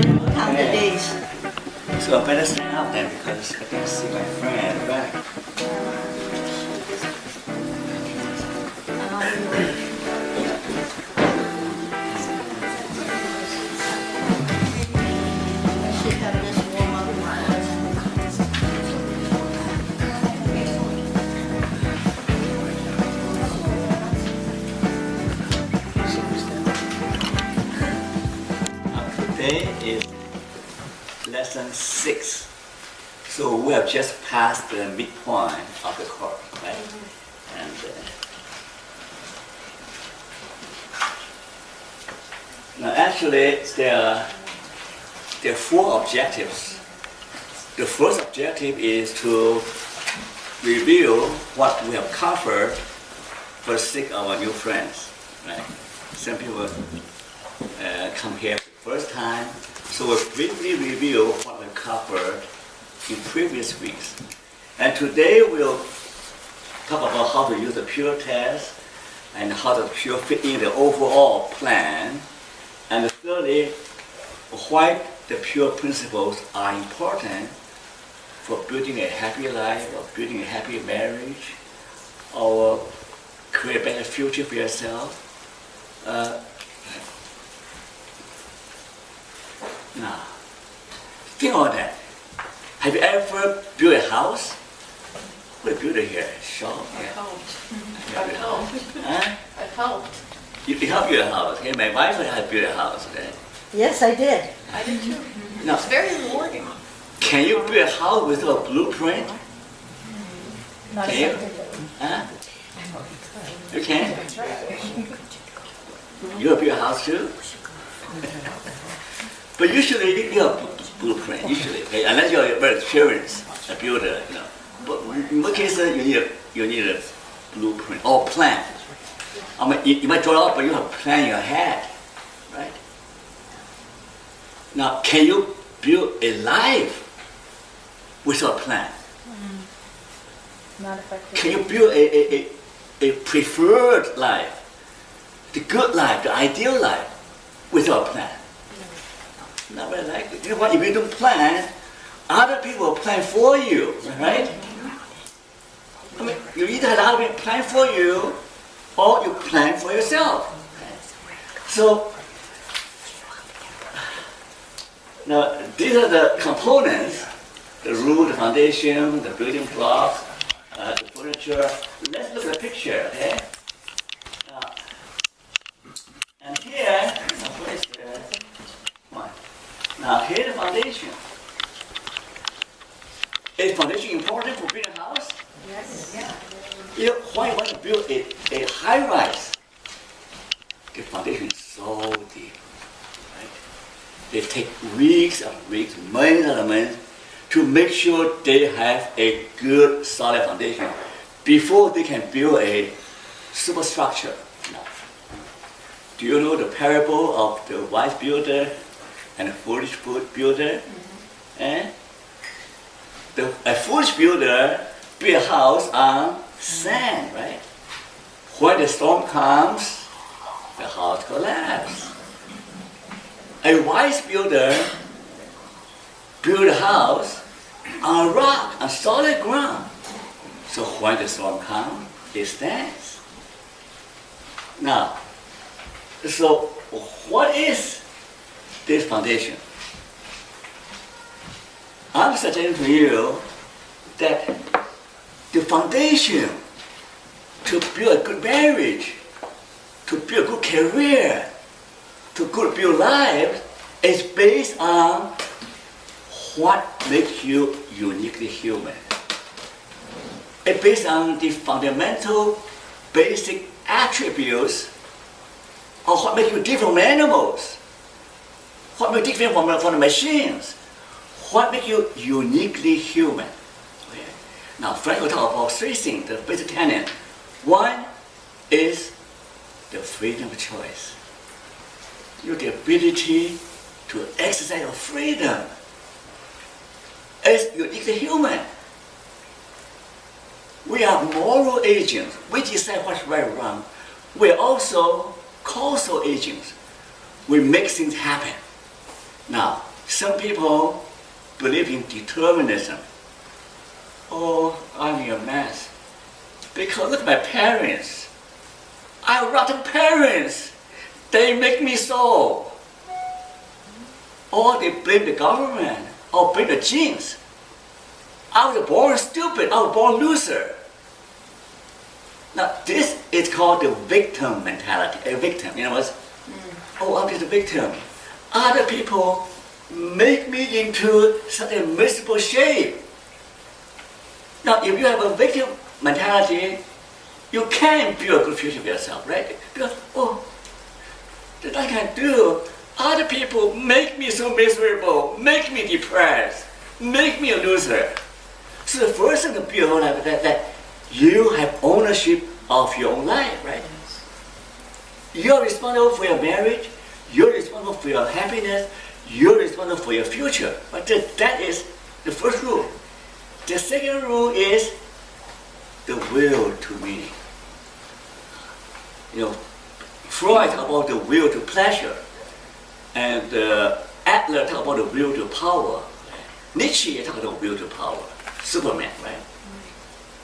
count the days. So I better stand up then because I can see my friend back. I should have this warm up. Today is lesson 6. So we have just passed the midpoint of the course, right? And now actually there are 4 objectives. The first objective is to review what we have covered for the sake of our new friends, right? Some people come here for the first time, so we'll briefly review what we covered in previous weeks. And today we'll talk about how to use the pure test and how the pure fit in the overall plan. And thirdly, why the pure principles are important for building a happy life, or building a happy marriage, or create a better future for yourself. Now, think about that. Have you ever built a house? Who built it here? Shaw? I helped. Built a house. Huh? I helped. You helped build a house. Okay? My wife had built a house. Okay? Yes, I did. I did too. Now, It's very rewarding. can you build a house without a blueprint? Not Can you? effectively. Huh? You can? You have built a house too? But usually you have blueprint, usually, okay? Unless you're very experienced, a builder, you know. But in most cases, you need a blueprint or plan. I mean, you might draw it out, but you have a plan in your head, right? Now, can you build a life without a plan? Not effectively. Can you build a preferred life, the good life, the ideal life, without a plan? Not very likely. You know what? If you don't plan, other people will plan for you, right? I mean, you either have other people plan for you, or you plan for yourself. So, now these are the components: the roof, the foundation, the building blocks, the furniture. Let's look at the picture, okay? And here, what is the one? Now here's the foundation. Is foundation important for building a house? Yes. You know, why you want to build a high-rise? The foundation is so deep, right? They take weeks and weeks, months and months to make sure they have a good, solid foundation before they can build a superstructure. Now, do you know the parable of the wise builder and a foolish builder? A foolish builder built a house on sand, right? When the storm comes, the house collapses. A wise builder built a house on rock, on solid ground. So when the storm comes, it stands. Now, so what is this foundation? I'm suggesting to you that the foundation to build a good marriage, to build a good career, to build life is based on what makes you uniquely human. It's based on the fundamental, basic attributes of what makes you different from animals, what makes you different from the machines, what makes you uniquely human. Okay. Now, Frank will talk about 3 things, the basic tenet. One is the freedom of choice. You have the ability to exercise your freedom as uniquely human. We are moral agents. We decide what's right or wrong. We're also causal agents. We make things happen. Now, some people believe in determinism. Oh, I'm a mess. Because look at my parents. I have rotten parents. They make me so. Or they blame the government, or blame the genes. I was born stupid, I was born loser. Now, this is called the victim mentality. A victim, you know what? Oh, I'm just a victim. Other people make me into such a miserable shape. Now, if you have a victim mentality, you can build a good future for yourself, right? Because, oh, that I can do. Other people make me so miserable, make me depressed, make me a loser. So the first thing to build a life is that you have ownership of your own life, right? You're responsible for your marriage, you're responsible for your happiness, you're responsible for your future. But that is the first rule. The second rule is the will to meaning. You know, Freud talked about the will to pleasure, and Adler talked about the will to power. Nietzsche talked about the will to power. Superman, right?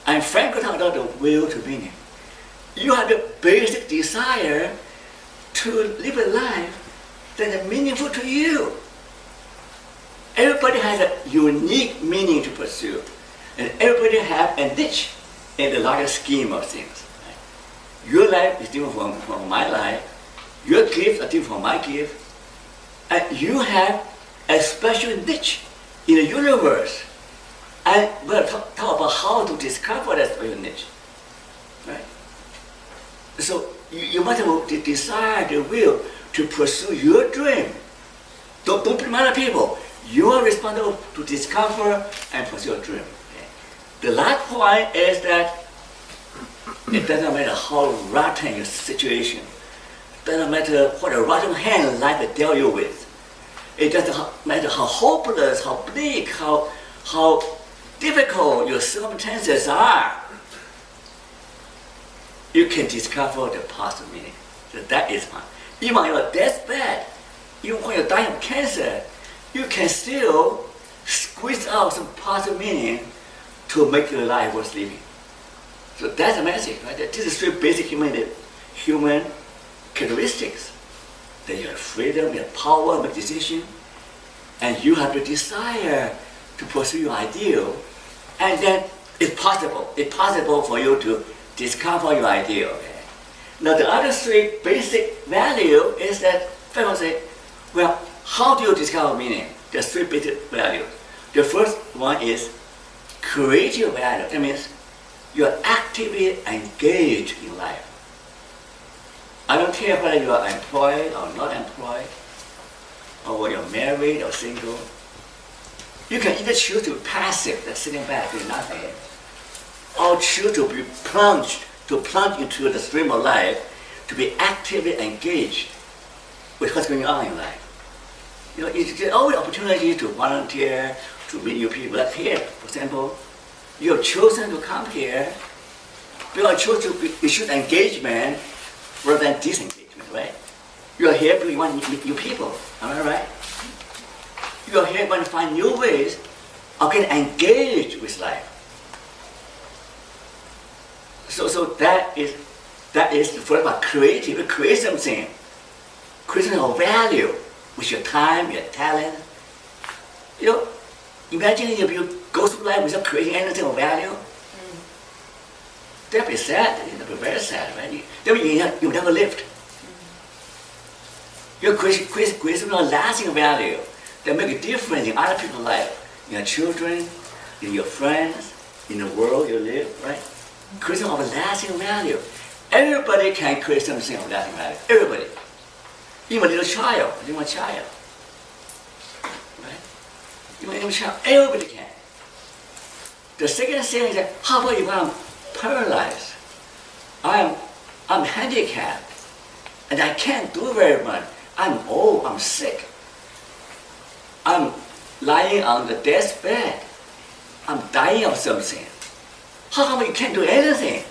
And Frankl talked about the will to meaning. You have the basic desire to live a life that is meaningful to you. Everybody has a unique meaning to pursue, and everybody has a niche in the larger scheme of things. Right? Your life is different from my life. Your gifts are different from my gift. And you have a special niche in the universe. And we'll talk about how to discover that special niche. Right? So you must have the desire, the will to pursue your dream. Don't blame other people. You are responsible to discover and pursue your dream. Okay? The last point is that it doesn't matter how rotten your situation. It doesn't matter what a rotten hand life will deal you with. It doesn't matter how hopeless, how bleak, how difficult your circumstances are. You can discover the positive meaning. So that is fine. Even when you're deathbed, even when you're dying of cancer, you can still squeeze out some positive meaning to make your life worth living. So that's the message, right? This is three basic human characteristics. That you have freedom, you have power, make decision, and you have the desire to pursue your ideal, and then it's possible. It's possible for you to discover your ideal. Okay? Now the other three basic value is that people say, well, how do you discover meaning? There's three basic values. The first one is creative value. That means you're actively engaged in life. I don't care whether you are employed or not employed, or whether you're married or single. You can either choose to be passive, that's sitting back doing nothing, or choose to be plunge into the stream of life, to be actively engaged with what's going on in life. You know, there's always opportunity to volunteer, to meet new people. Like here, for example, you have chosen to come here because you choose engagement rather than disengagement, right? You are here because you want to meet new people, am I right? You are here want to find new ways of getting engaged with life. So that is the first part, creative. You create something of value with your time, your talent. You know, imagine if you go through life without creating anything of value. That'd be sad. That'd be very sad, right? You never lived. You create something of lasting value that make a difference in other people's life, in your children, in your friends, in the world you live, right? Create something of lasting value. Everybody can create something of lasting value. Everybody. Even a little child, right? Even a little child, everybody can. The second thing is that, how about if I'm paralyzed? I'm handicapped, and I can't do very much. I'm old, I'm sick. I'm lying on the deathbed. I'm dying of something. How come you can't do anything?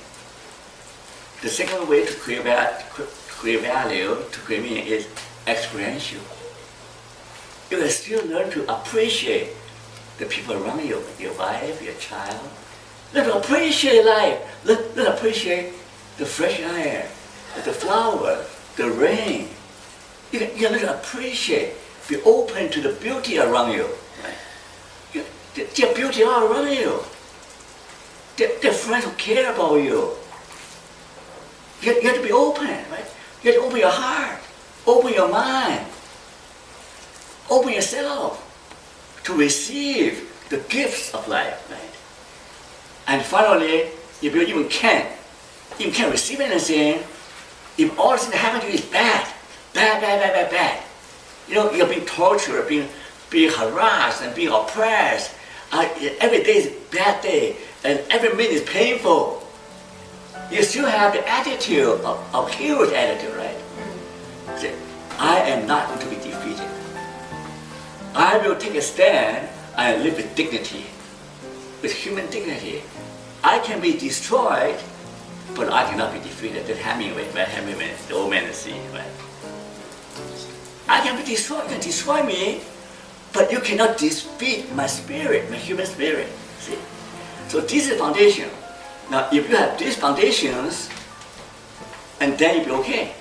The second way to create value, to create meaning is experiential. you will still learn to appreciate the people around you, your wife, your child. Learn to appreciate life. Learn to appreciate the fresh air, the flower, the rain. You learn to appreciate, be open to the beauty around you. Right? There are beauty all around you. There are friends who care about you. You have to be open, right? You have to open your heart, open your mind, open yourself to receive the gifts of life, right? And finally, if you even can't receive anything, if all things that happen to you is bad, you know, you're being tortured, being harassed and being oppressed. Every day is a bad day, and every minute is painful. You still have the attitude of hero's attitude, right? Say, I am not going to be defeated. I will take a stand and live with dignity, with human dignity. I can be destroyed, but I cannot be defeated. That's Hemingway, right? Hemingway, the old man at sea, right? I can be destroyed, you can destroy me, but you cannot defeat my spirit, my human spirit. See? So this is the foundation. Now, if you have these foundations, and then you'll be okay.